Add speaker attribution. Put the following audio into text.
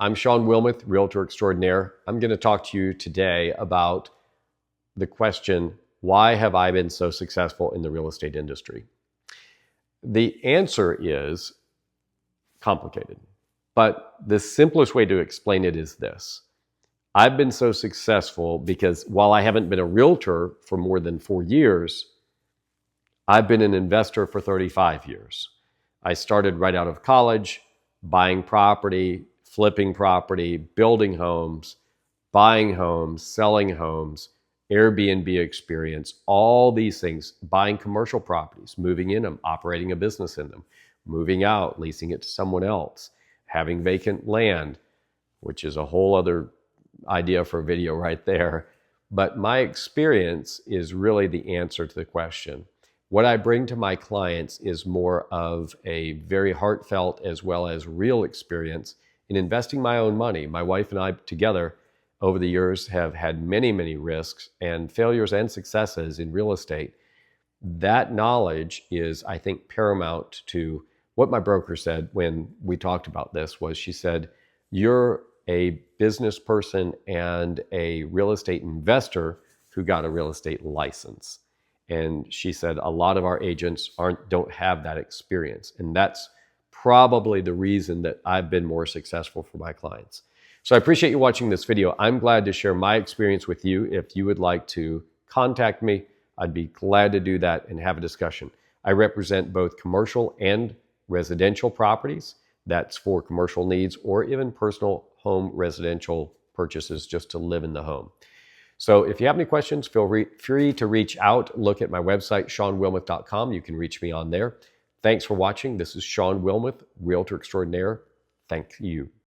Speaker 1: I'm Shawn Wilmoth, Realtor Extraordinaire. I'm going to talk to you today about the question, why have I been so successful in the real estate industry? The answer is complicated, but the simplest way to explain it is this. I've been so successful because while I haven't been a realtor for more than 4 years, I've been an investor for 35 years. I started right out of college, buying property, flipping property, building homes, buying homes, selling homes, Airbnb experience, all these things, buying commercial properties, moving in them, operating a business in them, moving out, leasing it to someone else, having vacant land, which is a whole other idea for a video right there. But my experience is really the answer to the question. What I bring to my clients is more of a very heartfelt as well as real experience in investing my own money. My wife and I together over the years have had many, many risks and failures and successes in real estate. That knowledge is, I think, paramount to what my broker said when we talked about this was she said, you're a business person and a real estate investor who got a real estate license. And she said a lot of our agents don't have that experience. And that's probably the reason that I've been more successful for my clients. So I appreciate you watching this video. I'm glad to share my experience with you. If you would like to contact me, I'd be glad to do that and have a discussion. I represent both commercial and residential properties. That's for commercial needs or even personal home residential purchases just to live in the home. So if you have any questions, feel free to reach out. Look at my website, ShawnWilmoth.com. You can reach me on there. Thanks for watching. This is Shawn Wilmoth, Realtor Extraordinaire. Thank you.